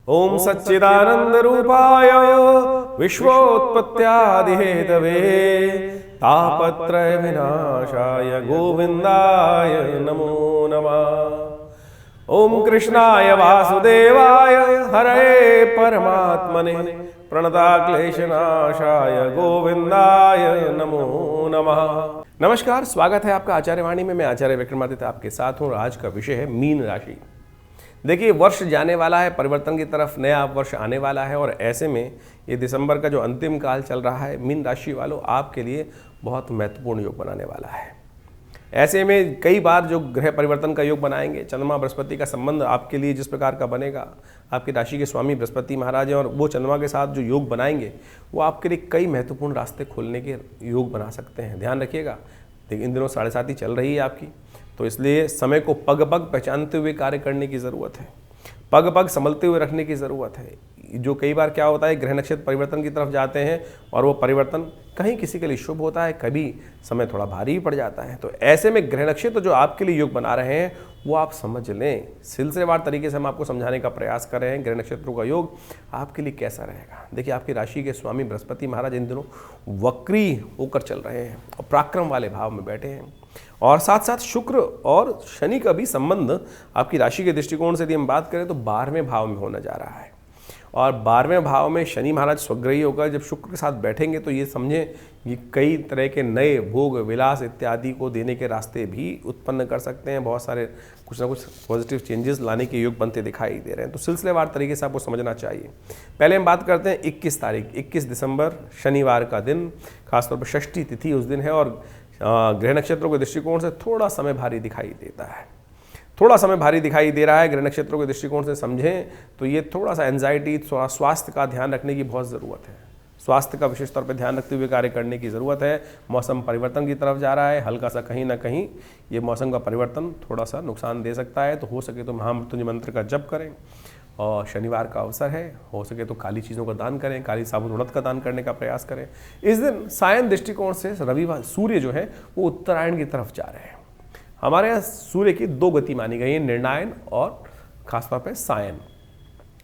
ओम सच्चिदानंद रूपाय विश्वोत्पत्त्यादिहेतवे तापत्रय विनाशाय गोविंदाय नमो नमः। ओम कृष्णाय वासुदेवाय हरे परमात्मने प्रणताक्लेशनाशाय गोविंदाय नमो नमः। नमस्कार, स्वागत है आपका आचार्यवाणी में। मैं आचार्य विक्रमादित्य आपके साथ हूँ। आज का विषय है मीन राशि। देखिए, वर्ष जाने वाला है, परिवर्तन की तरफ नया वर्ष आने वाला है और ऐसे में ये दिसंबर का जो अंतिम काल चल रहा है, मीन राशि वालों आपके लिए बहुत महत्वपूर्ण योग बनाने वाला है। ऐसे में कई बार जो ग्रह परिवर्तन का योग बनाएंगे, चंद्रमा बृहस्पति का संबंध आपके लिए जिस प्रकार का बनेगा, आपकी राशि के स्वामी बृहस्पति महाराज हैं और वो चंद्रमा के साथ जो योग बनाएंगे वो आपके लिए कई महत्वपूर्ण रास्ते खोलने के योग बना सकते हैं। ध्यान रखिएगा, देखिए इन दिनों 7.5 चल रही है आपकी, तो इसलिए समय को पग पग पहचानते हुए कार्य करने की ज़रूरत है, पग पग संभलते हुए रखने की ज़रूरत है। जो कई बार क्या होता है, ग्रह नक्षत्र परिवर्तन की तरफ जाते हैं और वो परिवर्तन कहीं किसी के लिए शुभ होता है, कभी समय थोड़ा भारी भी पड़ जाता है। तो ऐसे में ग्रह नक्षत्र जो आपके लिए योग बना रहे हैं वो आप समझ लें। सिलसिलेवार तरीके से हम आपको समझाने का प्रयास कर रहे हैं ग्रह नक्षत्रों का योग आपके लिए कैसा रहेगा। देखिए, आपकी राशि के स्वामी बृहस्पति महाराज इन दिनों वक्री होकर चल रहे हैं और पराक्रम वाले भाव में बैठे हैं और साथ साथ शुक्र और शनि का भी संबंध आपकी राशि के दृष्टिकोण से यदि हम बात करें तो 12वें भाव में होने जा रहा है। और 12वें भाव में शनि महाराज स्वग्रही होकर जब शुक्र के साथ बैठेंगे तो ये समझें कि कई तरह के नए भोग विलास इत्यादि को देने के रास्ते भी उत्पन्न कर सकते हैं। बहुत सारे कुछ ना कुछ पॉजिटिव चेंजेस लाने के योग बनते दिखाई दे रहे हैं। तो सिलसिलेवार तरीके से आपको समझना चाहिए। पहले हम बात करते हैं 21 तारीख, 21 दिसंबर शनिवार का दिन, खासतौर पर षष्ठी तिथि उस दिन है और ग्रह नक्षत्रों के दृष्टिकोण से थोड़ा समय भारी दिखाई देता है। थोड़ा समय भारी दिखाई दे रहा है ग्रह नक्षत्रों के दृष्टिकोण से समझें तो ये थोड़ा सा एंजाइटी, थोड़ा स्वास्थ्य का ध्यान रखने की बहुत ज़रूरत है। स्वास्थ्य का विशेष तौर पर ध्यान रखते हुए कार्य करने की ज़रूरत है। मौसम परिवर्तन की तरफ जा रहा है, हल्का सा कहीं ना कहीं ये मौसम का परिवर्तन थोड़ा सा नुकसान दे सकता है। तो हो सके तो महामृत्युंजय मंत्र का जप करें और शनिवार का अवसर है, हो सके तो काली चीज़ों का दान करें, काली साबुन उड़द का दान करने का प्रयास करें। इस दिन सायन दृष्टिकोण से रविवार सूर्य जो है वो उत्तरायण की तरफ जा रहे हैं। हमारे यहाँ सूर्य की 2 गति मानी गई है, निर्णायन और खासतौर पर सायन।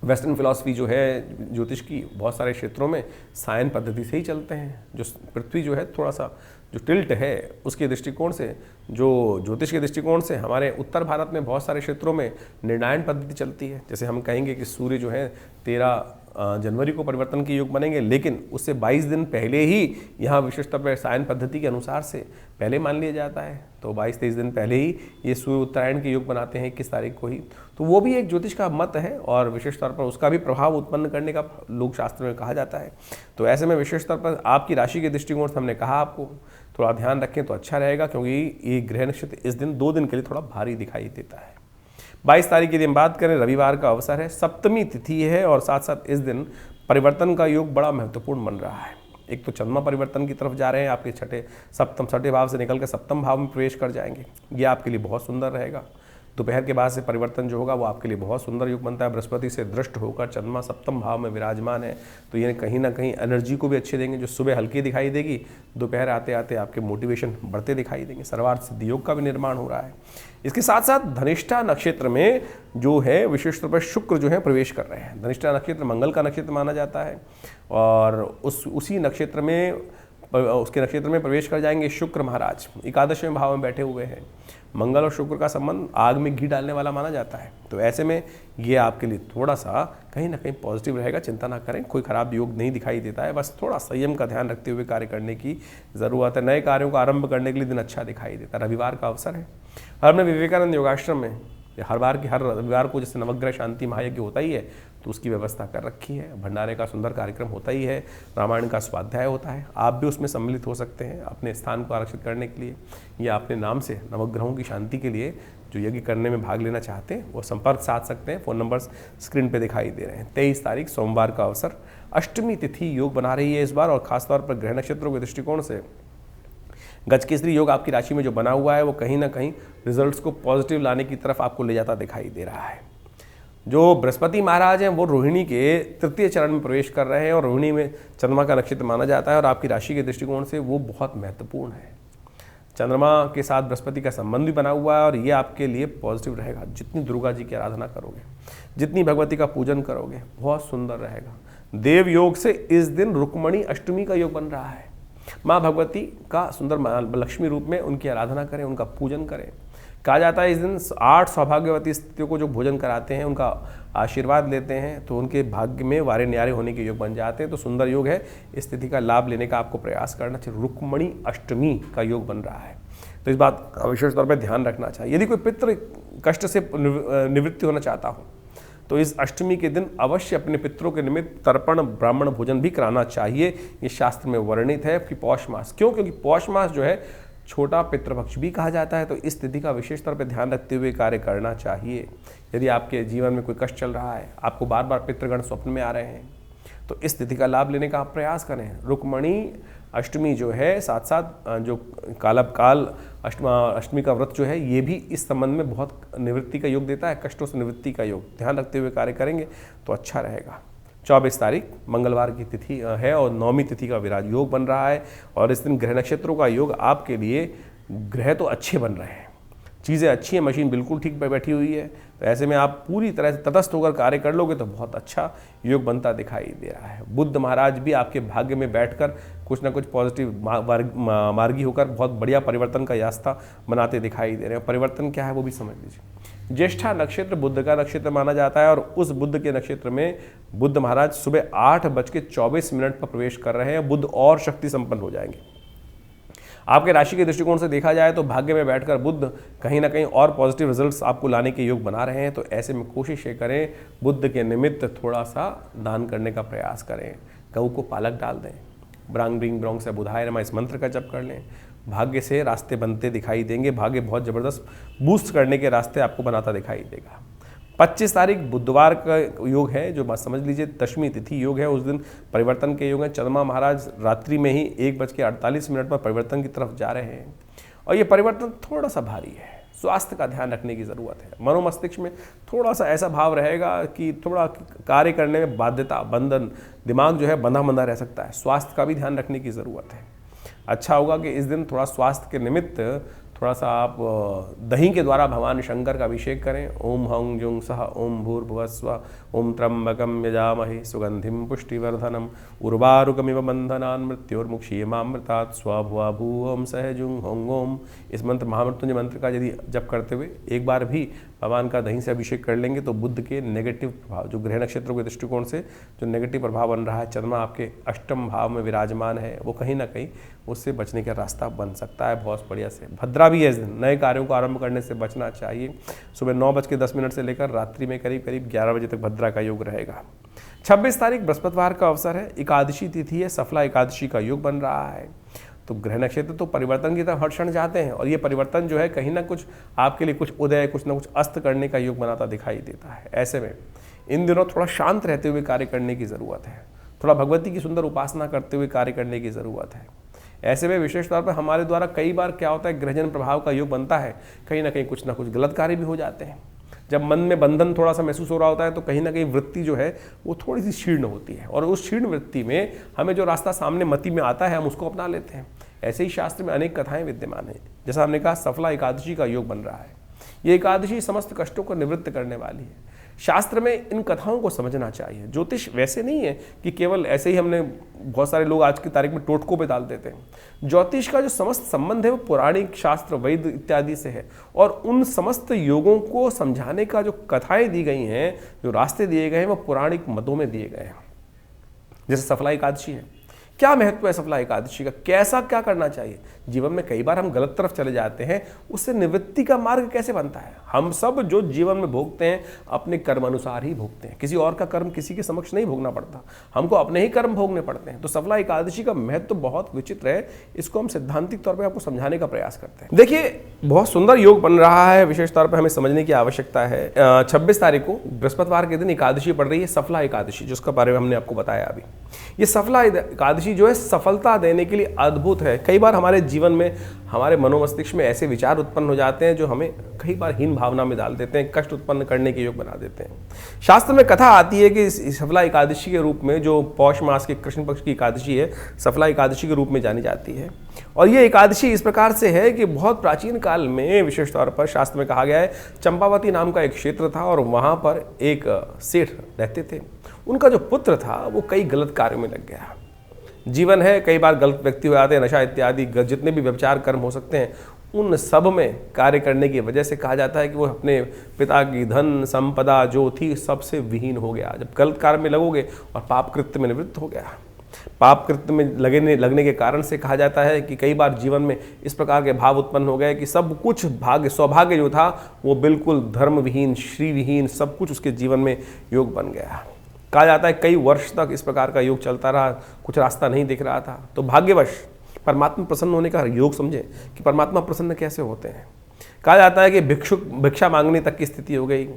वेस्टर्न फिलॉसफी जो है ज्योतिष की, बहुत सारे क्षेत्रों में सायन पद्धति से ही चलते हैं। जो पृथ्वी जो है थोड़ा सा जो टिल्ट है उसके दृष्टिकोण से, जो ज्योतिष के दृष्टिकोण से हमारे उत्तर भारत में बहुत सारे क्षेत्रों में निर्णायन पद्धति चलती है। जैसे हम कहेंगे कि सूर्य जो है 13 जनवरी को परिवर्तन के योग बनेंगे, लेकिन उससे 22 दिन पहले ही यहाँ विशेष तौर पर सायन पद्धति के अनुसार से पहले मान लिया जाता है। तो 22-23 दिन पहले ही ये सूर्य उत्तरायण के योग बनाते हैं 21 तारीख को ही। तो वो भी एक ज्योतिष का मत है और विशेष तौर पर उसका भी प्रभाव उत्पन्न करने का लोक शास्त्र में कहा जाता है। तो ऐसे में विशेष तौर पर आपकी राशि के दृष्टिकोण से हमने कहा आपको थोड़ा ध्यान रखें तो अच्छा रहेगा, क्योंकि ये ग्रह नक्षत्र इस दिन 2 दिन के लिए थोड़ा भारी दिखाई देता है। 22 तारीख की दिन बात करें, रविवार का अवसर है, सप्तमी तिथि है और साथ साथ इस दिन परिवर्तन का योग बड़ा महत्वपूर्ण बन रहा है। एक तो चंद्रमा परिवर्तन की तरफ जा रहे हैं, आपके छठे भाव से निकल कर सप्तम भाव में प्रवेश कर जाएंगे। ये आपके लिए बहुत सुंदर रहेगा। दोपहर के बाद से परिवर्तन जो होगा वो आपके लिए बहुत सुंदर योग बनता है। बृहस्पति से दृष्ट होकर चंद्रमा सप्तम भाव में विराजमान है, तो ये कहीं ना कहीं एनर्जी को भी अच्छे देंगे। जो सुबह हल्की दिखाई देगी, दोपहर आते आते आपके मोटिवेशन बढ़ते दिखाई देंगे। सर्वार्थ सिद्धि योग का भी निर्माण हो रहा है। इसके साथ साथ धनिष्ठा नक्षत्र में जो है विशेष तौर पर शुक्र जो है प्रवेश कर रहे हैं। धनिष्ठा नक्षत्र मंगल का नक्षत्र माना जाता है और उसी नक्षत्र में उसके नक्षत्र में प्रवेश कर जाएंगे शुक्र महाराज। 11वें भाव में बैठे हुए हैं। मंगल और शुक्र का संबंध आग में घी डालने वाला माना जाता है। तो ऐसे में ये आपके लिए थोड़ा सा कहीं ना कहीं पॉजिटिव रहेगा। चिंता ना करें, कोई खराब योग नहीं दिखाई देता है, बस थोड़ा संयम का ध्यान रखते हुए कार्य करने की ज़रूरत है। नए कार्यों का आरंभ करने के लिए दिन अच्छा दिखाई देता है। रविवार का अवसर है। हमने विवेकानंद योगाश्रम में हर रविवार को जैसे नवग्रह शांति महायज्ञ होता ही है, तो उसकी व्यवस्था कर रखी है। भंडारे का सुंदर कार्यक्रम होता ही है, रामायण का स्वाध्याय होता है। आप भी उसमें सम्मिलित हो सकते हैं अपने स्थान को आरक्षित करने के लिए या अपने नाम से नवग्रहों की शांति के लिए जो यज्ञ करने में भाग लेना चाहते हैं वो संपर्क साध सकते हैं। फ़ोन नंबर्स स्क्रीन पे दिखाई दे रहे हैं। 23 तारीख सोमवार का अवसर, अष्टमी तिथि योग बना रही है इस बार और खासतौर पर ग्रह नक्षत्रों के दृष्टिकोण से गजकेसरी योग आपकी राशि में जो बना हुआ है वो कहीं ना कहीं रिजल्ट्स को पॉजिटिव लाने की तरफ आपको ले जाता दिखाई दे रहा है। जो बृहस्पति महाराज हैं वो रोहिणी के 3य चरण में प्रवेश कर रहे हैं और रोहिणी में चंद्रमा का नक्षत्र माना जाता है और आपकी राशि के दृष्टिकोण से वो बहुत महत्वपूर्ण है। चंद्रमा के साथ बृहस्पति का संबंध भी बना हुआ है और ये आपके लिए पॉजिटिव रहेगा। जितनी दुर्गा जी की आराधना करोगे, जितनी भगवती का पूजन करोगे, बहुत सुंदर रहेगा। देव योग से इस दिन रुक्मणी अष्टमी का योग बन रहा है। माँ भगवती का सुंदर लक्ष्मी रूप में उनकी आराधना करें, उनका पूजन करें। कहा जाता है इस दिन 8 सौभाग्यवती स्त्रियों को जो भोजन कराते हैं, उनका आशीर्वाद लेते हैं तो उनके भाग्य में वारे न्यारे होने के योग बन जाते हैं। तो सुंदर योग है, इस तिथि का लाभ लेने का आपको प्रयास करना चाहिए। रुक्मणी अष्टमी का योग बन रहा है, तो इस बात का विशेष तौर पर ध्यान रखना चाहिए। यदि कोई पितृ कष्ट से निवृत्ति होना चाहता हो तो इस अष्टमी के दिन अवश्य अपने पितरों के निमित्त तर्पण ब्राह्मण भोजन भी कराना चाहिए। ये शास्त्र में वर्णित है कि पौष मास, क्यों? क्योंकि पौष मास जो है छोटा पितृपक्ष भी कहा जाता है। तो इस तिथि का विशेष तौर पर ध्यान रखते हुए कार्य करना चाहिए। यदि आपके जीवन में कोई कष्ट चल रहा है, आपको बार बार पितृगण स्वप्न में आ रहे हैं, तो इस तिथि का लाभ लेने का आप प्रयास करें। रुक्मणी अष्टमी जो है, साथ साथ जो काल अष्टमी का व्रत जो है, ये भी इस संबंध में बहुत निवृत्ति का योग देता है, कष्टों से निवृत्ति का योग। ध्यान रखते हुए कार्य करेंगे तो अच्छा रहेगा। 24 तारीख मंगलवार की तिथि है और 9वीं तिथि का विराज योग बन रहा है और इस दिन ग्रह नक्षत्रों का योग आपके लिए, ग्रह तो अच्छे बन रहे हैं, चीज़ें अच्छी हैं, मशीन बिल्कुल ठीक पे बैठी हुई है। तो ऐसे में आप पूरी तरह से तटस्थ होकर कार्य कर लोगे तो बहुत अच्छा योग बनता दिखाई दे रहा है। बुद्ध महाराज भी आपके भाग्य में बैठकर कुछ ना कुछ पॉजिटिव मार्गी होकर बहुत बढ़िया परिवर्तन का रास्ता बनाते दिखाई दे रहे हैं। परिवर्तन क्या है वो भी समझ लीजिए। ज्येष्ठा नक्षत्र बुद्ध का नक्षत्र माना जाता है और उस बुद्ध के नक्षत्र में बुद्ध महाराज सुबह 8:24 पर प्रवेश कर रहे हैं। बुद्ध और शक्ति संपन्न हो जाएंगे। आपके राशि के दृष्टिकोण से देखा जाए तो भाग्य में बैठकर बुद्ध कहीं ना कहीं और पॉजिटिव रिजल्ट्स आपको लाने के योग बना रहे हैं। तो ऐसे में कोशिश ये करें, बुद्ध के निमित्त थोड़ा सा दान करने का प्रयास करें, गऊ को पालक डाल दें, ब्रांग ब्रिंग ब्रोंग से बुधाय रमा इस मंत्र का जप कर लें। भाग्य से रास्ते बनते दिखाई देंगे। भाग्य बहुत ज़बरदस्त बूस्ट करने के रास्ते आपको बनाता दिखाई देगा। 25 तारीख बुधवार का योग है, जो बात समझ लीजिए दशमी तिथि योग है। उस दिन परिवर्तन के योग हैं। चंद्रमा महाराज रात्रि में ही 1:48 पर परिवर्तन की तरफ जा रहे हैं और ये परिवर्तन थोड़ा सा भारी है। स्वास्थ्य का ध्यान रखने की ज़रूरत है। मनोमस्तिष्क में थोड़ा सा ऐसा भाव रहेगा कि थोड़ा कार्य करने में बाध्यता, बंधन, दिमाग जो है बंधा बंधा रह सकता है। स्वास्थ्य का भी ध्यान रखने की ज़रूरत है। अच्छा होगा कि इस दिन थोड़ा स्वास्थ्य के निमित्त थोड़ा सा आप दही के द्वारा भगवान शंकर का अभिषेक करें। ओम हं जुं सह ओम भूर्भुवस्व ओम त्र्यंबकं यजामहे सुगंधिं पुष्टिवर्धनम उर्वारुकमिव बंधनान् मृत्योर्मुक्षीयमामृतात् स्वभुवा भूवं सह जुं हों ओम। इस मंत्र महामृत्युंजय मंत्र का यदि जप करते हुए एक बार भी भगवान का दही से अभिषेक कर लेंगे तो बुद्ध के नेगेटिव प्रभाव, जो ग्रह नक्षत्रों के दृष्टिकोण से जो नेगेटिव प्रभाव बन रहा है, चंद्रमा आपके अष्टम भाव में विराजमान है, वो कहीं ना कहीं उससे बचने का रास्ता बन सकता है बहुत बढ़िया से। भद्रा भी है इस दिन, नए कार्यों को आरंभ करने से बचना चाहिए। सुबह 9:10 से लेकर रात्रि में करीब 11 बजे तक भद्रा का योग रहेगा। 26 तारीख बृहस्पतिवार का अवसर है, एकादशी तिथि है, सफला एकादशी का योग बन रहा है। तो ग्रह नक्षत्र तो परिवर्तन की तरफ हर क्षण जाते हैं और ये परिवर्तन जो है कहीं ना कुछ आपके लिए कुछ उदय, कुछ ना कुछ अस्त करने का योग बनाता दिखाई देता है। ऐसे में इन दिनों थोड़ा शांत रहते हुए कार्य करने की ज़रूरत है। थोड़ा भगवती की सुंदर उपासना करते हुए कार्य करने की ज़रूरत है। ऐसे में विशेष तौर पर हमारे द्वारा कई बार क्या होता है, ग्रहजन प्रभाव का योग बनता है, कहीं ना कहीं कुछ ना कुछ गलत कार्य भी हो जाते हैं। जब मन में बंधन थोड़ा सा महसूस हो रहा होता है तो कहीं ना कहीं वृत्ति जो है वो थोड़ी सी क्षीर्ण होती है और उस क्षीर्ण वृत्ति में हमें जो रास्ता सामने मति में आता है हम उसको अपना लेते हैं। ऐसे ही शास्त्र में अनेक कथाएं विद्यमान हैं। जैसा हमने कहा, सफला एकादशी का योग बन रहा है। ये एकादशी समस्त कष्टों को निवृत्त करने वाली है। शास्त्र में इन कथाओं को समझना चाहिए। ज्योतिष वैसे नहीं है कि केवल ऐसे ही, हमने बहुत सारे लोग आज की तारीख में टोटकों पे डाल देते हैं। ज्योतिष का जो समस्त संबंध है वो पौराणिक शास्त्र, वैद इत्यादि से है और उन समस्त योगों को समझाने का जो कथाएं दी गई हैं, जो रास्ते दिए गए हैं, वो पौराणिक मतों में दिए गए हैं। जैसे सफला एकादशी है, क्या महत्व है सफला एकादशी का, कैसा क्या करना चाहिए। जीवन में कई बार हम गलत तरफ चले जाते हैं, उससे निवृत्ति का मार्ग कैसे बनता है। हम सब जो जीवन में भोगते हैं अपने कर्म अनुसार ही भोगते हैं, किसी और का कर्म किसी के समक्ष नहीं भोगना पड़ता, हमको अपने ही कर्म भोगने पड़ते हैं। तो सफला एकादशी का महत्व बहुत विचित्र है, इसको हम सिद्धांतिक तौर पर आपको समझाने का प्रयास करते हैं। देखिए, बहुत सुंदर योग बन रहा है, विशेष तौर पर हमें समझने की आवश्यकता है। 26 तारीख को बृहस्पतिवार के दिन एकादशी पड़ रही है, सफला एकादशी, जिसका बारे में हमने आपको बताया अभी। ये सफला एकादशी एकादशी जो है सफलता देने के लिए अद्भुत है। कई बार हमारे जीवन में, हमारे मनोमस्तिष्क में ऐसे विचार उत्पन्न हो जाते हैं जो हमें कई बार हीन भावना में डाल देते हैं, कष्ट उत्पन्न करने के योग बना देते हैं। शास्त्र में कथा आती है कि सफला एकादशी के रूप में, जो पौष मास के कृष्ण पक्ष की एकादशी है, सफला एकादशी के रूप में जानी जाती है। और ये एकादशी इस प्रकार से है कि बहुत प्राचीन काल में विशेष तौर पर शास्त्र में कहा गया है, चंपावती नाम का एक क्षेत्र था और वहाँ पर एक सेठ रहते थे। उनका जो पुत्र था वो कई गलत कार्यों में लग गया। जीवन है, कई बार गलत व्यक्ति हो जाते हैं, नशा इत्यादि जितने भी व्यभिचार कर्म हो सकते हैं उन सब में कार्य करने की वजह से कहा जाता है कि वो अपने पिता की धन संपदा जो थी सबसे विहीन हो गया। जब गलत कार्य में लगोगे और पाप कृत्य में निवृत्त हो गया, पाप कृत्य में लगने के कारण से कहा जाता है कि कई बार जीवन में इस प्रकार के भाव उत्पन्न हो गए कि सब कुछ भाग्य सौभाग्य जो था वो बिल्कुल धर्मविहीन, श्रीविहीन, सब कुछ उसके जीवन में योग बन गया। कहा जाता है कई वर्ष तक इस प्रकार का योग चलता रहा, कुछ रास्ता नहीं दिख रहा था। तो भाग्यवश परमात्मा प्रसन्न होने का योग समझे कि परमात्मा प्रसन्न कैसे होते हैं। कहा जाता है कि भिक्षा मांगने तक की स्थिति हो गई।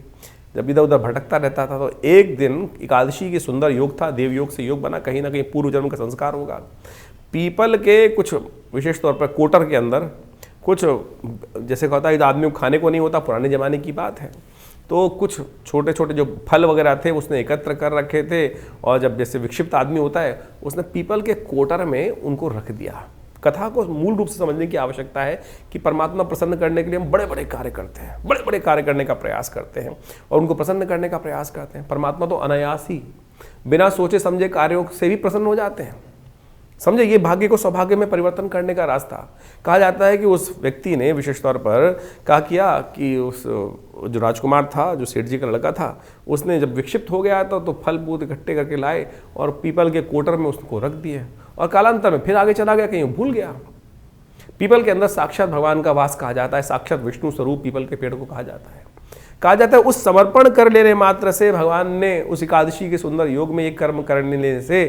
जब इधर उधर भटकता रहता था तो एक दिन एकादशी की सुंदर योग था, देव योग से योग बना, कहीं ना कहीं पूर्व जन्म का संस्कार होगा। पीपल के कुछ विशेष तौर पर कोटर के अंदर कुछ, जैसे कहता है आदमी को खाने को नहीं होता, पुराने ज़माने की बात है, तो कुछ छोटे छोटे जो फल वगैरह थे उसने एकत्र कर रखे थे और जब जैसे विक्षिप्त आदमी होता है उसने पीपल के कोटर में उनको रख दिया। कथा को मूल रूप से समझने की आवश्यकता है कि परमात्मा प्रसन्न करने के लिए हम बड़े बड़े कार्य करते हैं, बड़े बड़े कार्य करने का प्रयास करते हैं और उनको प्रसन्न करने का प्रयास करते हैं। परमात्मा तो अनायास ही बिना सोचे समझे कार्यों से भी प्रसन्न हो जाते हैं। समझे, ये भाग्य को सौभाग्य में परिवर्तन करने का रास्ता। कहा जाता है कि उस व्यक्ति ने विशेष तौर पर क्या किया कि उस जो राजकुमार था, जो सेठ जी का लड़का था, उसने जब विक्षिप्त हो गया तो फल फूल इकट्ठे करके लाए और पीपल के कोटर में उसको रख दिए और कालांतर में फिर आगे चला गया, कहीं भूल गया। पीपल के अंदर साक्षात भगवान का वास कहा जाता है, साक्षात विष्णु स्वरूप पीपल के पेड़ को कहा जाता है। कहा जाता है उस समर्पण कर लेने मात्र से भगवान ने उस एकादशी के सुंदर योग में एक कर्म करने से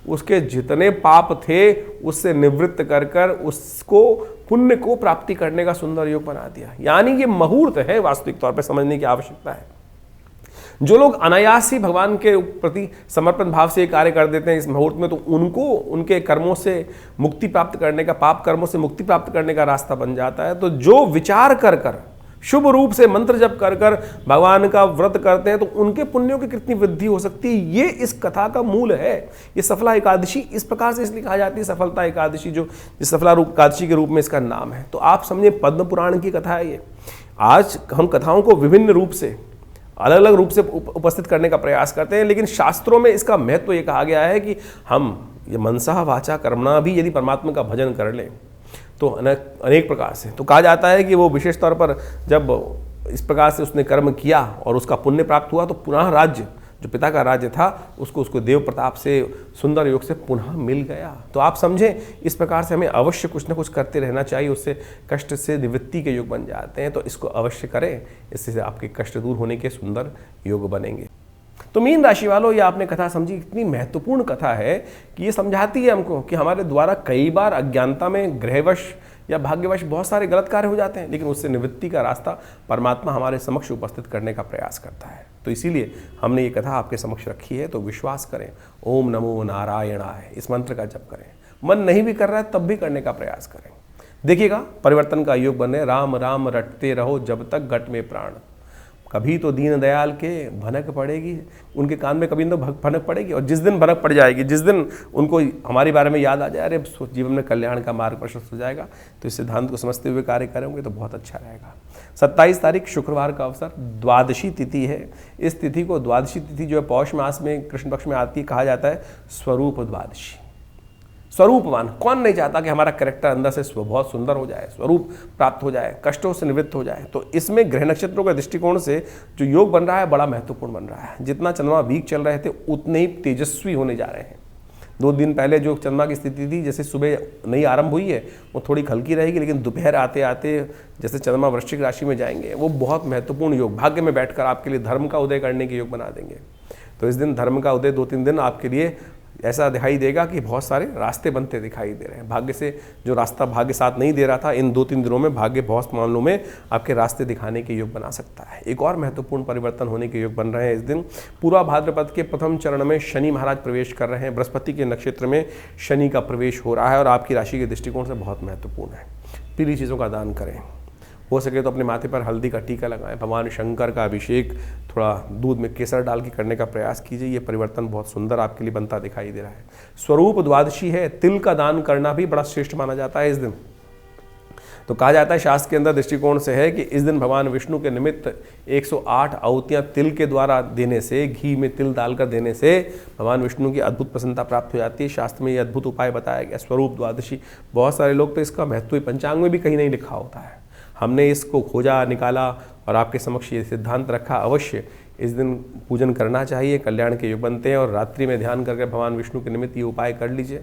उसके जितने पाप थे उससे निवृत्त कर कर उसको पुण्य को प्राप्ति करने का सुंदर योग बना दिया। यानी ये मुहूर्त है, वास्तविक तौर पर समझने की आवश्यकता है। जो लोग अनायास ही भगवान के प्रति समर्पण भाव से कार्य कर देते हैं इस मुहूर्त में, तो उनको उनके कर्मों से मुक्ति प्राप्त करने का, पाप कर्मों से मुक्ति प्राप्त करने का रास्ता बन जाता है। तो जो विचार कर कर शुभ रूप से मंत्र जप कर कर भगवान का व्रत करते हैं तो उनके पुण्यों की कितनी वृद्धि हो सकती है, ये इस कथा का मूल है। ये सफला एकादशी इस प्रकार से इसलिए कहा जाती है सफलता एकादशी, जो इस सफला एकादशी के रूप में इसका नाम है। तो आप समझे पद्म पुराण की कथा है ये। आज हम कथाओं को विभिन्न रूप से, अलग अलग रूप से उपस्थित करने का प्रयास करते हैं, लेकिन शास्त्रों में इसका महत्व ये कहा गया है कि हम ये मनसा वाचा कर्मणा भी यदि परमात्मा का भजन कर लें तो अनेक प्रकार से, तो कहा जाता है कि वो विशेष तौर पर जब इस प्रकार से उसने कर्म किया और उसका पुण्य प्राप्त हुआ तो पुनः राज्य, जो पिता का राज्य था, उसको देव प्रताप से सुंदर योग से पुनः मिल गया। तो आप समझें, इस प्रकार से हमें अवश्य कुछ ना कुछ करते रहना चाहिए, उससे कष्ट से निवृत्ति के योग बन जाते हैं। तो इसको अवश्य करें, इससे आपके कष्ट दूर होने के सुंदर योग बनेंगे। तो मीन राशि वालों, ये आपने कथा समझी, इतनी महत्वपूर्ण कथा है कि ये समझाती है हमको कि हमारे द्वारा कई बार अज्ञानता में, ग्रहवश या भाग्यवश बहुत सारे गलत कार्य हो जाते हैं, लेकिन उससे निवृत्ति का रास्ता परमात्मा हमारे समक्ष उपस्थित करने का प्रयास करता है। तो इसीलिए हमने ये कथा आपके समक्ष रखी है। तो विश्वास करें, ओम नमो नारायणाय, इस मंत्र का जप करें। मन नहीं भी कर रहा है तब भी करने का प्रयास करें। देखिएगा परिवर्तन का योग बने। राम राम रटते रहो जब तक घट में प्राण। कभी तो दीन दयाल के भनक पड़ेगी, उनके कान में कभी तो भनक पड़ेगी, और जिस दिन भनक पड़ जाएगी, जिस दिन उनको हमारे बारे में याद आ जाए, अरे जीवन में कल्याण का मार्ग प्रशस्त हो जाएगा, तो इस सिद्धांत को समझते हुए कार्य करेंगे तो बहुत अच्छा रहेगा। 27 तारीख शुक्रवार का अवसर, द्वादशी तिथि है। इस तिथि को, द्वादशी तिथि जो है पौष मास में कृष्ण पक्ष में आती है, कहा जाता है स्वरूप द्वादशी। स्वरूपवान, कौन नहीं चाहता कि हमारा कैरेक्टर अंदर से बहुत सुंदर हो जाए, स्वरूप प्राप्त हो जाए, कष्टों से निवृत्त हो जाए। तो इसमें ग्रह नक्षत्रों के दृष्टिकोण से जो योग बन रहा है बड़ा महत्वपूर्ण बन रहा है। जितना चंद्रमा वीक चल रहे थे उतने ही तेजस्वी होने जा रहे हैं। 2 दिन पहले जो चंद्रमा की स्थिति थी, जैसे सुबह नई आरंभ हुई है, वो थोड़ी हल्की रहेगी, लेकिन दोपहर आते आते जैसे चंद्रमा वृश्चिक राशि में जाएंगे, वो बहुत महत्वपूर्ण योग, भाग्य में बैठकर आपके लिए धर्म का उदय करने के योग बना देंगे। तो इस दिन धर्म का उदय 2-3 दिन आपके लिए ऐसा दिखाई देगा कि बहुत सारे रास्ते बनते दिखाई दे रहे हैं। भाग्य से जो रास्ता भाग्य साथ नहीं दे रहा था, इन 2-3 दिनों में भाग्य बहुत मामलों में आपके रास्ते दिखाने के योग बना सकता है। एक और महत्वपूर्ण परिवर्तन होने के योग बन रहे हैं इस दिन। पूरा भाद्रपद के प्रथम चरण में शनि महाराज प्रवेश कर रहे हैं। बृहस्पति के नक्षत्र में शनि का प्रवेश हो रहा है और आपकी राशि के दृष्टिकोण से बहुत महत्वपूर्ण है। पीली चीज़ों का दान करें, हो सके तो अपने माथे पर हल्दी का टीका लगाएं, भगवान शंकर का अभिषेक थोड़ा दूध में केसर डाल के करने का प्रयास कीजिए। ये परिवर्तन बहुत सुंदर आपके लिए बनता दिखाई दे रहा है। स्वरूप द्वादशी है, तिल का दान करना भी बड़ा श्रेष्ठ माना जाता है इस दिन। तो कहा जाता है शास्त्र के अंदर दृष्टिकोण से है कि इस दिन भगवान विष्णु के निमित्त 108 आहुतियाँ तिल के द्वारा देने से, घी में तिल डालकर देने से भगवान विष्णु की अद्भुत प्रसन्नता प्राप्त हो जाती है। शास्त्र में ये अद्भुत उपाय बताया गया। स्वरूप द्वादशी, बहुत सारे लोग तो इसका महत्व पंचांग में भी कहीं नहीं लिखा होता है। हमने इसको खोजा निकाला और आपके समक्ष ये सिद्धांत रखा, अवश्य इस दिन पूजन करना चाहिए, कल्याण के योग बनते हैं। और रात्रि में ध्यान करके भगवान विष्णु के निमित्त ये उपाय कर लीजिए।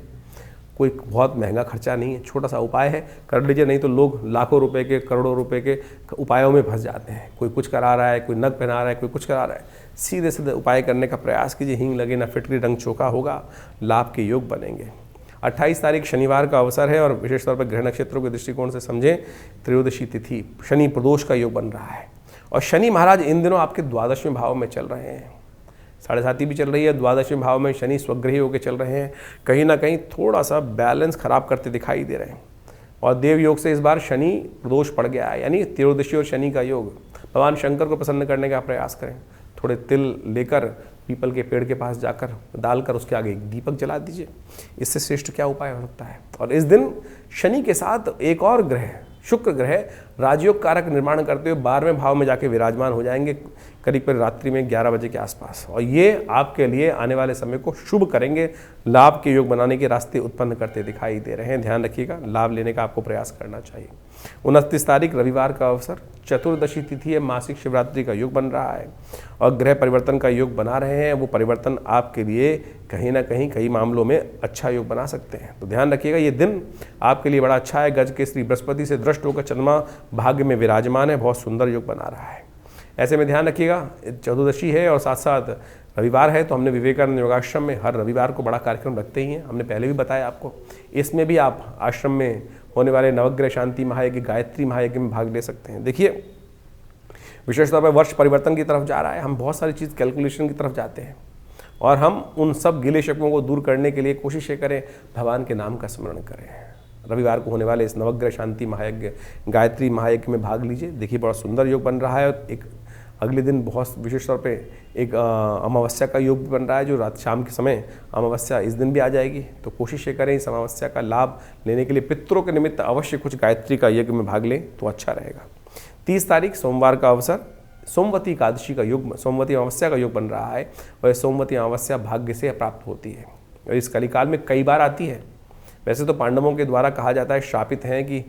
कोई बहुत महंगा खर्चा नहीं है, छोटा सा उपाय है, कर लीजिए। नहीं तो लोग लाखों रुपए के, करोड़ों रुपए के उपायों में फंस जाते हैं। कोई कुछ करा रहा है, कोई नग पहना रहा है, कोई कुछ करा रहा है। सीधे सीधे उपाय करने का प्रयास कीजिए। हींग लगे ना फिटकरी, रंग चोखा होगा, लाभ के योग बनेंगे। 28 तारीख शनिवार का अवसर है और विशेष तौर पर ग्रह नक्षत्रों के दृष्टिकोण से समझें, त्रयोदशी तिथि, शनि प्रदोष का योग बन रहा है। और शनि महाराज इन दिनों आपके द्वादशवें भाव में चल रहे हैं। 7.5 भी चल रही है, द्वादशवें भाव में शनि स्वग्रही होकर चल रहे हैं। कहीं ना कहीं थोड़ा सा बैलेंस खराब करते दिखाई दे रहे हैं। और देव योग से इस बार शनि प्रदोष पड़ गया है, यानी त्रयोदशी और शनि का योग। भगवान शंकर को प्रसन्न करने का प्रयास करें। थोड़े तिल लेकर पीपल के पेड़ के पास जाकर डालकर उसके आगे एक दीपक जला दीजिए। इससे श्रेष्ठ क्या उपाय हो सकता है। और इस दिन शनि के साथ एक और ग्रह, शुक्र ग्रह, राजयोग कारक निर्माण करते हुए 12वें भाव में जाके विराजमान हो जाएंगे करीब रात्रि में 11 बजे के आसपास। और ये आपके लिए आने वाले समय को शुभ करेंगे, लाभ के योग बनाने के रास्ते उत्पन्न करते दिखाई दे रहे हैं। ध्यान रखिएगा, लाभ लेने का आपको प्रयास करना चाहिए। 29 तारीख रविवार का अवसर, चतुर्दशी तिथि है, मासिक शिवरात्रि का योग बन रहा है और ग्रह परिवर्तन का योग बना रहे हैं। वो परिवर्तन आपके लिए कहीं ना कहीं कई मामलों में अच्छा योग बना सकते हैं। तो ध्यान रखिएगा, ये दिन आपके लिए बड़ा अच्छा है। गज के श्री बृहस्पति से दृष्ट होकर चंद्रमा भाग्य में विराजमान है, बहुत सुंदर योग बना रहा है। ऐसे में ध्यान रखिएगा, चतुर्दशी है और साथ साथ रविवार है, तो हमने विवेकानंद योगाश्रम में हर रविवार को बड़ा कार्यक्रम रखते ही हैं। हमने पहले भी बताया आपको। इसमें भी आप आश्रम में होने वाले नवग्रह शांति महायज्ञ, गायत्री महायज्ञ में भाग ले सकते हैं। देखिए, विशेष तौर पर वर्ष परिवर्तन की तरफ जा रहा है, हम बहुत सारी चीज़ कैलकुलेशन की तरफ जाते हैं और हम उन सब गिले शिकवों को दूर करने के लिए कोशिश करें, भगवान के नाम का स्मरण करें। रविवार को होने वाले इस नवग्रह शांति महायज्ञ, गायत्री महायज्ञ में भाग लीजिए। देखिए, बड़ा सुंदर योग बन रहा है। और एक अगले दिन बहुत विशेष तौर पे एक अमावस्या का योग भी बन रहा है, जो रात शाम के समय अमावस्या इस दिन भी आ जाएगी। तो कोशिश ये करें इस अमावस्या का लाभ लेने के लिए पितरों के निमित्त अवश्य कुछ गायत्री का यज्ञ में भाग लें तो अच्छा रहेगा। 30 तारीख सोमवार का अवसर, सोमवती एकादशी का योग, सोमवती अमावस्या का योग बन रहा है और सोमवती अमावस्या भाग्य से प्राप्त होती है और इस कलिकाल में कई बार आती है। वैसे तो पांडवों के द्वारा कहा जाता है, श्रापित हैं कि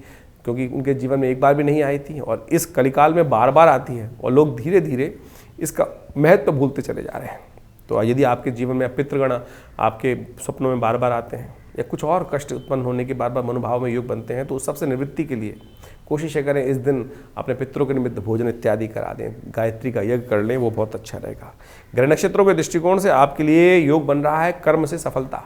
क्योंकि उनके जीवन में एक बार भी नहीं आई थी और इस कलिकाल में बार बार आती है और लोग धीरे धीरे इसका महत्व भूलते चले जा रहे हैं। तो यदि आपके जीवन में पितृगण आपके स्वप्नों में बार बार आते हैं या कुछ और कष्ट उत्पन्न होने के बार बार मनोभाव में योग बनते हैं, तो उस सबसे निवृत्ति के लिए कोशिश करें इस दिन अपने पितरों के निमित्त भोजन इत्यादि करा दें, गायत्री का यज्ञ कर लें, वो बहुत अच्छा रहेगा। ग्रह नक्षत्रों के दृष्टिकोण से आपके लिए योग बन रहा है कर्म से सफलता,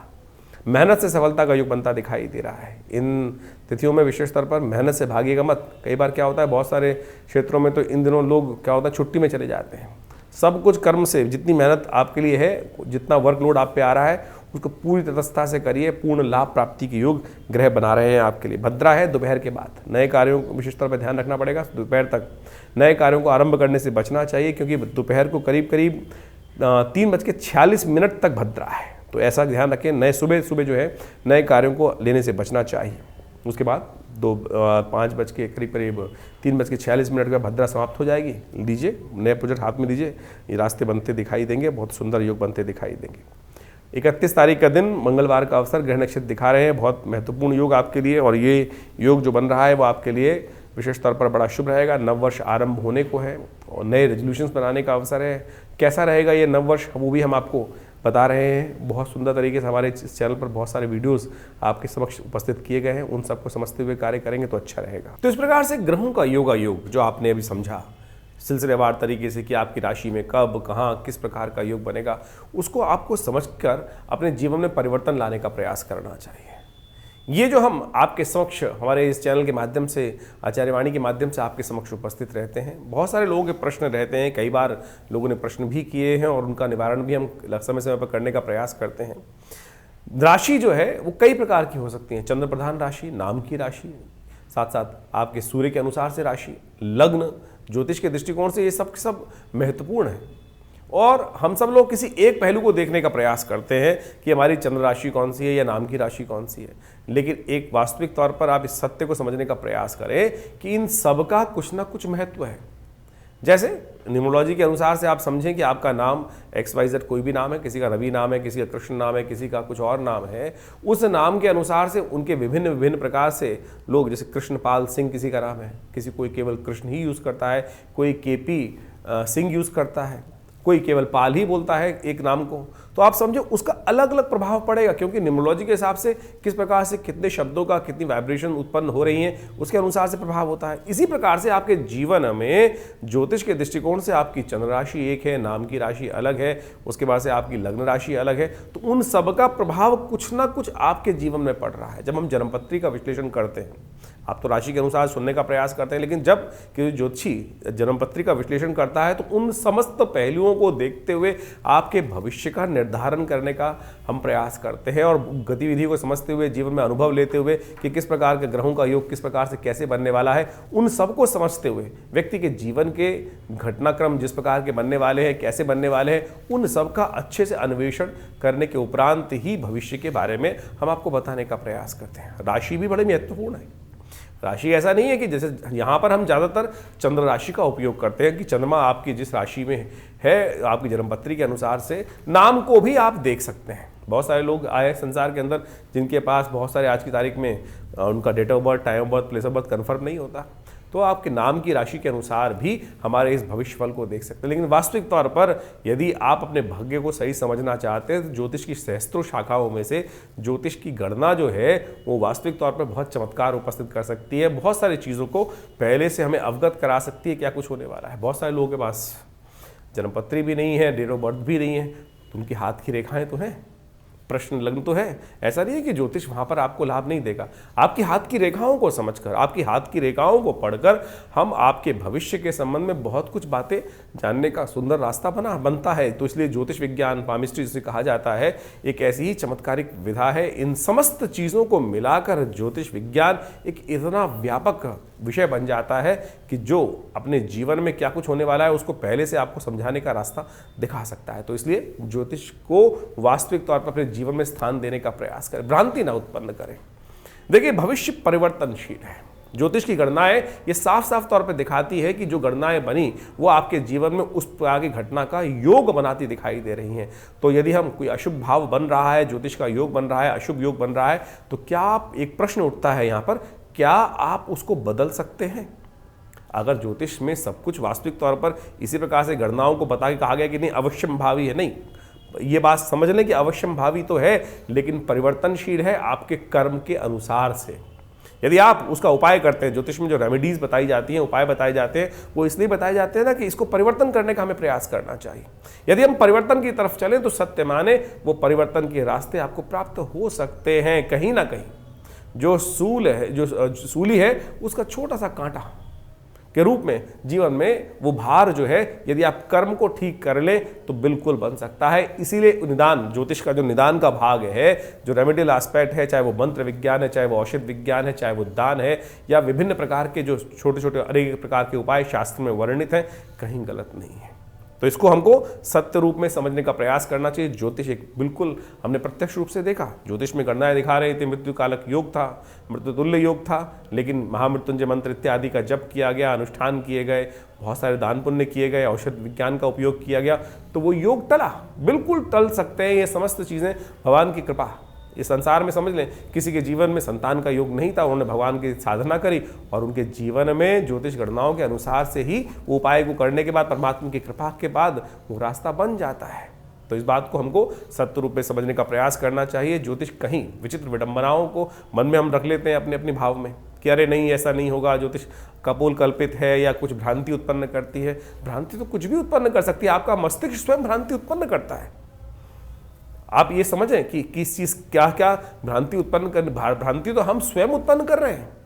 मेहनत से सफलता का योग बनता दिखाई दे रहा है। इन तिथियों में विशेष तौर पर मेहनत से भागिएगा मत। कई बार क्या होता है, बहुत सारे क्षेत्रों में तो इन दिनों लोग क्या होता है, छुट्टी में चले जाते हैं। सब कुछ कर्म से, जितनी मेहनत आपके लिए है, जितना वर्कलोड आप पे आ रहा है, उसको पूरी तटस्थता से करिए। पूर्ण लाभ प्राप्ति के योग ग्रह बना रहे हैं आपके लिए। भद्रा है, दोपहर के बाद नए कार्यों को विशेष तौर पर ध्यान रखना पड़ेगा। दोपहर तक नए कार्यों को आरंभ करने से बचना चाहिए, क्योंकि दोपहर को करीब करीब 3:46 तक भद्रा है। तो ऐसा ध्यान रखें, नए सुबह जो है नए कार्यों को लेने से बचना चाहिए। उसके बाद 3:46 का भद्रा समाप्त हो जाएगी। लीजिए, नए प्रोजेक्ट हाथ में लीजिए, ये रास्ते बनते दिखाई देंगे, बहुत सुंदर योग बनते दिखाई देंगे। 31 तारीख का दिन मंगलवार का अवसर, ग्रह नक्षत्र दिखा रहे हैं, बहुत महत्वपूर्ण योग आपके लिए। और ये योग जो बन रहा है वो आपके लिए विशेष तौर पर बड़ा शुभ रहेगा। नववर्ष आरंभ होने को है और नए रेजोल्यूशंस बनाने का अवसर है। कैसा रहेगा ये नववर्ष, वो भी हम आपको बता रहे हैं। बहुत सुंदर तरीके से हमारे इस चैनल पर बहुत सारे वीडियोस आपके समक्ष उपस्थित किए गए हैं, उन सबको समझते हुए कार्य करेंगे तो अच्छा रहेगा। तो इस प्रकार से ग्रहों का योग जो आपने अभी समझा, सिलसिलेवार तरीके से कि आपकी राशि में कब, कहाँ, किस प्रकार का योग बनेगा, उसको आपको समझकर अपने जीवन में परिवर्तन लाने का प्रयास करना चाहिए। ये जो हम आपके समक्ष हमारे इस चैनल के माध्यम से, आचार्यवाणी के माध्यम से आपके समक्ष उपस्थित रहते हैं, बहुत सारे लोगों के प्रश्न रहते हैं, कई बार लोगों ने प्रश्न भी किए हैं और उनका निवारण भी हम समय समय पर करने का प्रयास करते हैं। राशि जो है वो कई प्रकार की हो सकती है। चंद्र प्रधान राशि, नाम की राशि, साथ साथ आपके सूर्य के अनुसार से राशि, लग्न, ज्योतिष के दृष्टिकोण से ये सब महत्वपूर्ण है। और हम सब लोग किसी एक पहलू को देखने का प्रयास करते हैं कि हमारी चंद्र राशि कौन सी है या नाम की राशि कौन सी है, लेकिन एक वास्तविक तौर पर आप इस सत्य को समझने का प्रयास करें कि इन सब का कुछ ना कुछ महत्व है। जैसे न्यूमरोलॉजी के अनुसार से आप समझें कि आपका नाम XYZ कोई भी नाम है, किसी का रवि नाम है, किसी का कृष्ण नाम है, किसी का कुछ और नाम है, उस नाम के अनुसार से उनके विभिन्न विभिन्न प्रकार से लोग, जैसे कृष्णपाल सिंह किसी का नाम है, किसी कोई केवल कृष्ण ही यूज़ करता है, कोई KP सिंह यूज़ करता है, कोई केवल पाल ही बोलता है एक नाम को, तो आप समझो उसका अलग अलग प्रभाव पड़ेगा, क्योंकि न्यूमरोलॉजी के हिसाब से किस प्रकार से कितने शब्दों का कितनी वाइब्रेशन उत्पन्न हो रही हैं उसके अनुसार से प्रभाव होता है। इसी प्रकार से आपके जीवन में ज्योतिष के दृष्टिकोण से आपकी चंद्र राशि एक है, नाम की राशि अलग है, उसके बाद से आपकी लग्न राशि अलग है, तो उन सब का प्रभाव कुछ ना कुछ आपके जीवन में पड़ रहा है। जब हम जन्मपत्री का विश्लेषण करते हैं, आप तो राशि के अनुसार सुनने का प्रयास करते हैं, लेकिन जब कि ज्योतिषी जन्मपत्री का विश्लेषण करता है तो उन समस्त पहलुओं को देखते हुए आपके भविष्य का निर्धारण करने का हम प्रयास करते हैं और गतिविधि को समझते हुए, जीवन में अनुभव लेते हुए कि किस प्रकार के ग्रहों का योग किस प्रकार से कैसे बनने वाला है, उन सबको समझते हुए व्यक्ति के जीवन के घटनाक्रम जिस प्रकार के बनने वाले हैं, कैसे बनने वाले हैं, उन सब का अच्छे से अन्वेषण करने के उपरांत ही भविष्य के बारे में हम आपको बताने का प्रयास करते हैं। राशि भी बड़ी महत्वपूर्ण है। राशि ऐसा नहीं है कि जैसे यहाँ पर हम ज़्यादातर चंद्र राशि का उपयोग करते हैं कि चंद्रमा आपकी जिस राशि में है, आपकी जन्मपत्री के अनुसार से नाम को भी आप देख सकते हैं। बहुत सारे लोग आए संसार के अंदर जिनके पास बहुत सारे आज की तारीख में उनका date of birth, time of birth, place of birth confirm नहीं होता, तो आपके नाम की राशि के अनुसार भी हमारे इस भविष्यफल को देख सकते हैं। लेकिन वास्तविक तौर पर यदि आप अपने भाग्य को सही समझना चाहते हैं तो ज्योतिष की सहस्त्रों शाखाओं में से ज्योतिष की गणना जो है वो वास्तविक तौर पर बहुत चमत्कार उपस्थित कर सकती है, बहुत सारी चीज़ों को पहले से हमें अवगत करा सकती है क्या कुछ होने वाला है। बहुत सारे लोगों के पास जन्मपत्री भी नहीं है, डेट ऑफ बर्थ भी नहीं है, तो उनकी हाथ की रेखाएं तो हैं, प्रश्न लग्न तो है। ऐसा नहीं है कि ज्योतिष वहाँ पर आपको लाभ नहीं देगा। आपकी हाथ की रेखाओं को समझकर, आपकी हाथ की रेखाओं को पढ़कर हम आपके भविष्य के संबंध में बहुत कुछ बातें जानने का सुंदर रास्ता बनता है। तो इसलिए ज्योतिष विज्ञान, पामिस्ट्री जिसे कहा जाता है, एक ऐसी ही चमत्कारिक विधा है। इन समस्त चीज़ों को मिलाकर ज्योतिष विज्ञान एक इतना व्यापक विषय बन जाता है कि जो अपने जीवन में क्या कुछ होने वाला है उसको पहले से आपको समझाने का रास्ता दिखा सकता है। तो इसलिए ज्योतिष को वास्तविक तौर पर अपने जीवन में स्थान देने का प्रयास करें, भ्रांति ना उत्पन्न करें। देखिए, भविष्य परिवर्तनशील है। ज्योतिष की गणनाएं ये साफ साफ तौर पर दिखाती है कि जो गणनाएं बनी वो आपके जीवन में उस प्रकार की घटना का योग बनाती दिखाई दे रही हैं। तो यदि हम कोई अशुभ भाव बन रहा है, ज्योतिष का योग बन रहा है, अशुभ योग बन रहा है, तो क्या आप, एक प्रश्न उठता है यहाँ पर, क्या आप उसको बदल सकते हैं? अगर ज्योतिष में सब कुछ वास्तविक तौर पर इसी प्रकार से गणनाओं को बता के कहा गया कि नहीं अवश्यम भावी है, नहीं, ये बात समझ लें कि अवश्यम भावी तो है लेकिन परिवर्तनशील है आपके कर्म के अनुसार से। यदि आप उसका उपाय करते हैं, ज्योतिष में जो रेमेडीज बताई जाती हैं, उपाय बताए जाते हैं, वो इसलिए बताए जाते हैं ना कि इसको परिवर्तन करने का हमें प्रयास करना चाहिए। यदि हम परिवर्तन की तरफ चलें तो सत्य माने वो परिवर्तन के रास्ते आपको प्राप्त हो सकते हैं। कहीं ना कहीं जो सूली है उसका छोटा सा कांटा के रूप में जीवन में वो भार जो है, यदि आप कर्म को ठीक कर लें तो बिल्कुल बन सकता है। इसीलिए निदान, ज्योतिष का जो निदान का भाग है, जो रेमेडियल एस्पेक्ट है, चाहे वो मंत्र विज्ञान है, चाहे वो औषध विज्ञान है, चाहे वो दान है, या विभिन्न प्रकार के जो छोटे छोटे अनेक प्रकार के उपाय शास्त्र में वर्णित हैं, कहीं गलत नहीं है। तो इसको हमको सत्य रूप में समझने का प्रयास करना चाहिए। ज्योतिष एक बिल्कुल हमने प्रत्यक्ष रूप से देखा, ज्योतिष में गणनाएं दिखा रहे थे, मृत्यु कालक योग था, मृत्यु तुल्य योग था, लेकिन महामृत्युंजय मंत्र इत्यादि का जप किया गया, अनुष्ठान किए गए, बहुत सारे दान पुण्य किए गए, औषध विज्ञान का उपयोग किया गया, तो वो योग टला, बिल्कुल टल सकते हैं। ये समस्त चीज़ें भगवान की कृपा। इस संसार में समझ लें, किसी के जीवन में संतान का योग नहीं था, उन्होंने भगवान की साधना करी और उनके जीवन में ज्योतिष गणनाओं के अनुसार से ही वो उपाय को करने के बाद, परमात्मा की कृपा के बाद वो रास्ता बन जाता है। तो इस बात को हमको सत्य रूप में समझने का प्रयास करना चाहिए। ज्योतिष कहीं विचित्र विडंबनाओं को मन में हम रख लेते हैं अपने अपने भाव में, कि अरे नहीं ऐसा नहीं होगा, ज्योतिष कपोल कल्पित है या कुछ भ्रांति उत्पन्न करती है। भ्रांति तो कुछ भी उत्पन्न कर सकती है, आपका मस्तिष्क स्वयं भ्रांति उत्पन्न करता है। आप ये समझें कि किस चीज क्या क्या भ्रांति उत्पन्न कर, भ्रांति तो हम स्वयं उत्पन्न कर रहे हैं।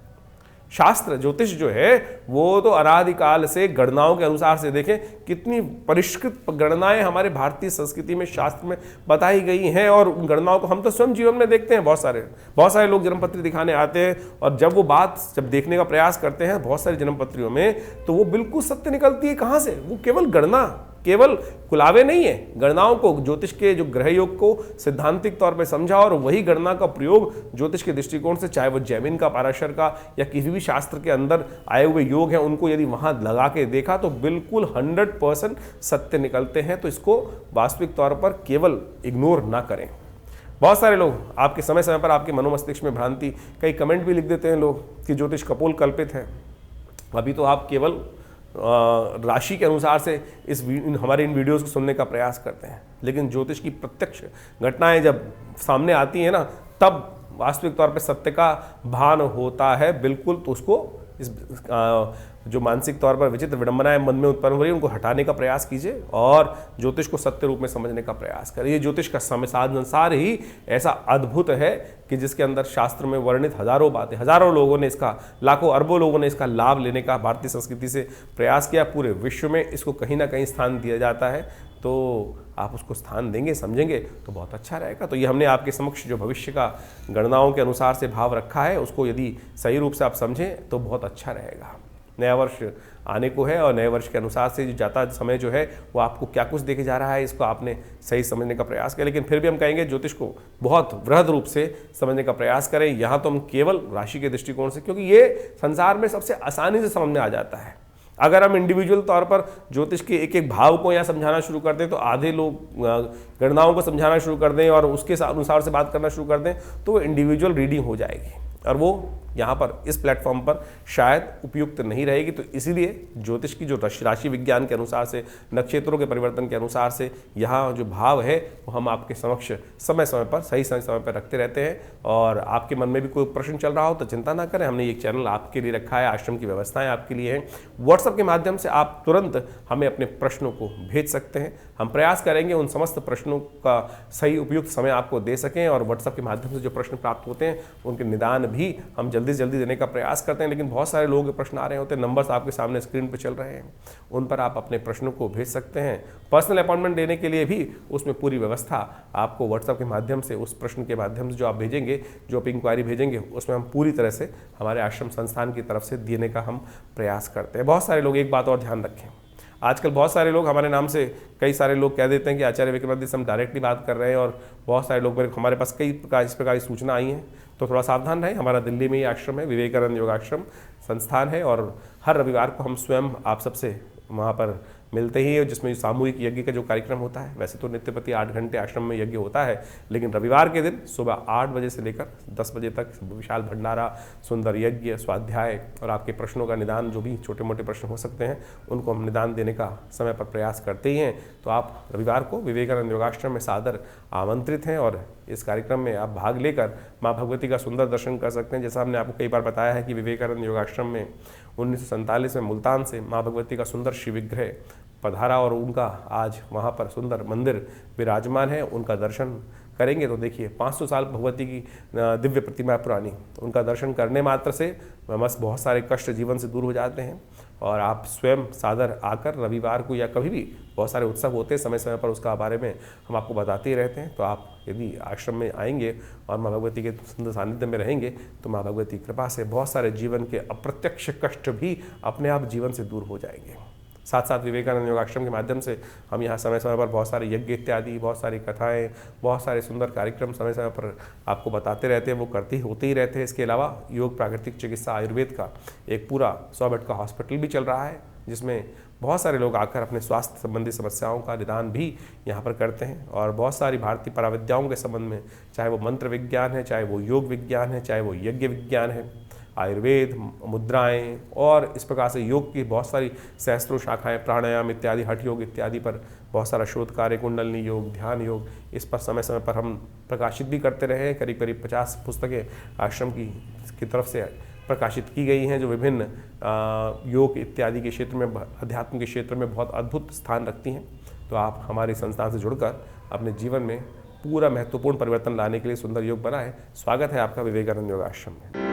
शास्त्र ज्योतिष जो है वो तो अनादिकाल से गणनाओं के अनुसार से देखें कितनी परिष्कृत गणनाएं हमारे भारतीय संस्कृति में शास्त्र में बताई गई हैं, और उन गणनाओं को हम तो स्वयं जीवन में देखते हैं। बहुत सारे लोग जन्मपत्री दिखाने आते हैं, और जब वो बात जब देखने का प्रयास करते हैं बहुत सारी जन्मपत्रियों में, तो वो बिल्कुल सत्य निकलती है। कहाँ से? वो केवल गणना, केवल कुलावे नहीं है, गणनाओं को, ज्योतिष के जो ग्रह योग को सिद्धांतिक तौर पे समझा और वही गणना का प्रयोग ज्योतिष के दृष्टिकोण से, चाहे वो जैमिन का, पाराशर का या किसी भी शास्त्र के अंदर आए हुए योग हैं, उनको यदि वहां लगा के देखा तो बिल्कुल 100% सत्य निकलते हैं। तो इसको वास्तविक तौर पर केवल इग्नोर ना करें। बहुत सारे लोग आपके समय समय पर आपके मनोमस्तिष्क में भ्रांति, कई कमेंट भी लिख देते हैं लोग कि ज्योतिष कपोल कल्पित है। अभी तो आप केवल राशि के अनुसार से हमारे इन वीडियोस को सुनने का प्रयास करते हैं, लेकिन ज्योतिष की प्रत्यक्ष घटनाएं जब सामने आती हैं ना, तब वास्तविक तौर पे सत्य का भान होता है बिल्कुल। तो उसको इस जो मानसिक तौर पर विचित्र विडंबनाएं मन में उत्पन्न हो रही है उनको हटाने का प्रयास कीजिए और ज्योतिष को सत्य रूप में समझने का प्रयास करिए। ज्योतिष का संसार ही ऐसा अद्भुत है कि जिसके अंदर शास्त्र में वर्णित हजारों बातें, हजारों लोगों ने इसका, लाखों अरबों लोगों ने इसका लाभ लेने का भारतीय संस्कृति से प्रयास किया। पूरे विश्व में इसको कहीं ना कहीं स्थान दिया जाता है, तो आप उसको स्थान देंगे, समझेंगे तो बहुत अच्छा रहेगा। तो ये हमने आपके समक्ष जो भविष्य का गणनाओं के अनुसार से भाव रखा है, उसको यदि सही रूप से आप समझें तो बहुत अच्छा रहेगा। नया वर्ष आने को है और नए वर्ष के अनुसार से जो जाता समय जो है वो आपको क्या कुछ देखे जा रहा है, इसको आपने सही समझने का प्रयास किया। लेकिन फिर भी हम कहेंगे ज्योतिष को बहुत वृहद रूप से समझने का प्रयास करें। यहाँ तो हम केवल राशि के दृष्टिकोण से, क्योंकि ये संसार में सबसे आसानी से समझ में आ जाता है। अगर हम इंडिविजुअल तौर पर ज्योतिष के एक एक भाव को यहाँ समझाना शुरू कर दें, तो आधे लोग गणनाओं को समझाना शुरू कर दें और उसके अनुसार से बात करना शुरू कर दें, तो वो इंडिविजुअल रीडिंग हो जाएगी और वो यहाँ पर इस प्लेटफॉर्म पर शायद उपयुक्त नहीं रहेगी। तो इसीलिए ज्योतिष की जो राशि विज्ञान के अनुसार से, नक्षत्रों के परिवर्तन के अनुसार से यहाँ जो भाव है वो हम आपके समक्ष समय समय पर, सही समय पर रखते रहते हैं। और आपके मन में भी कोई प्रश्न चल रहा हो तो चिंता ना करें, हमने एक चैनल आपके लिए रखा है, आश्रम की व्यवस्थाएं आपके लिए हैं। व्हाट्सएप के माध्यम से आप तुरंत हमें अपने प्रश्नों को भेज सकते हैं। हम प्रयास करेंगे उन समस्त प्रश्नों का सही उपयुक्त समय आपको दे सकें, और व्हाट्सएप के माध्यम से जो प्रश्न प्राप्त होते हैं उनके निदान भी हम जल्दी से जल्दी देने का प्रयास करते हैं। लेकिन बहुत सारे लोगों के प्रश्न आ रहे होते हैं, नंबर्स आपके सामने स्क्रीन पर चल रहे हैं, उन पर आप अपने प्रश्नों को भेज सकते हैं। पर्सनल अपॉइंटमेंट लेने के लिए भी उसमें पूरी व्यवस्था आपको व्हाट्सएप के माध्यम से, उस प्रश्न के माध्यम से जो आप भेजेंगे, जो आप इंक्वायरी भेजेंगे, उसमें हम पूरी तरह से हमारे आश्रम संस्थान की तरफ से देने का हम प्रयास करते हैं। बहुत सारे लोग, एक बात और ध्यान रखें, आजकल बहुत सारे लोग हमारे नाम से, कई सारे लोग कह देते हैं कि आचार्य विक्रमादित्य से हम डायरेक्टली बात कर रहे हैं, और बहुत सारे लोग हमारे पास कई प्रकार इस प्रकार की सूचना आई हैं। तो थोड़ा सावधान रहें। हमारा दिल्ली में ही आश्रम है, विवेकानंद योगाश्रम संस्थान है, और हर रविवार को हम स्वयं आप सबसे वहाँ पर मिलते ही है, जिसमें सामूहिक यज्ञ का जो कार्यक्रम होता है, वैसे तो नित्य प्रति 8 घंटे आश्रम में यज्ञ होता है, लेकिन रविवार के दिन सुबह 8 बजे से लेकर 10 बजे तक विशाल भंडारा, सुंदर यज्ञ, स्वाध्याय और आपके प्रश्नों का निदान, जो भी छोटे मोटे प्रश्न हो सकते हैं उनको हम निदान देने का समय पर प्रयास करते ही हैं। तो आप रविवार को विवेकानंद योगाश्रम में सादर आमंत्रित हैं, और इस कार्यक्रम में आप भाग लेकर माँ भगवती का सुंदर दर्शन कर सकते हैं। जैसा हमने आपको कई बार बताया है कि विवेकानंद योगाश्रम में 1947 में मुल्तान से माँ भगवती का सुंदर शिव विग्रह पधारा, और उनका आज वहाँ पर सुंदर मंदिर विराजमान है। उनका दर्शन करेंगे तो देखिए 500 साल भगवती की दिव्य प्रतिमा पुरानी, उनका दर्शन करने मात्र से बस बहुत सारे कष्ट जीवन से दूर हो जाते हैं। और आप स्वयं सादर आकर रविवार को या कभी भी, बहुत सारे उत्सव होते हैं समय समय पर, उसका बारे में हम आपको बताते ही रहते हैं। तो आप यदि आश्रम में आएंगे और माँ भगवती के सुंदर सानिध्य में रहेंगे तो माँ भगवती की कृपा से बहुत सारे जीवन के अप्रत्यक्ष कष्ट भी अपने आप जीवन से दूर हो जाएंगे। साथ साथ विवेकानंद योगाश्रम के माध्यम से हम यहाँ समय समय पर बहुत सारे यज्ञ इत्यादि, बहुत सारी कथाएं, बहुत सारे सुंदर कार्यक्रम समय समय पर आपको बताते रहते हैं, वो होते ही रहते हैं। इसके अलावा योग, प्राकृतिक चिकित्सा, आयुर्वेद का एक पूरा 100 बेड का हॉस्पिटल भी चल रहा है, जिसमें बहुत सारे लोग आकर अपने स्वास्थ्य संबंधी समस्याओं का निदान भी यहाँ पर करते हैं। और बहुत सारी भारतीय पराविद्याओं के संबंध में, चाहे वो मंत्र विज्ञान है, चाहे वो योग विज्ञान है, चाहे वो यज्ञ विज्ञान है, आयुर्वेद, मुद्राएं और इस प्रकार से योग की बहुत सारी सहस्त्रों शाखाएं, प्राणायाम इत्यादि, हठ योग इत्यादि पर बहुत सारा शोध कार्य, कुंडलनी योग, ध्यान योग, इस पर समय समय पर हम प्रकाशित भी करते रहे हैं। करीब करीब 50 पुस्तकें आश्रम की तरफ से प्रकाशित की गई हैं, जो विभिन्न योग इत्यादि के क्षेत्र में, अध्यात्म के क्षेत्र में बहुत अद्भुत स्थान रखती हैं। तो आप हमारी संस्थान से जुड़कर अपने जीवन में पूरा महत्वपूर्ण परिवर्तन लाने के लिए सुंदर योग बनाएं। स्वागत है आपका विवेकानंद योगाश्रम में।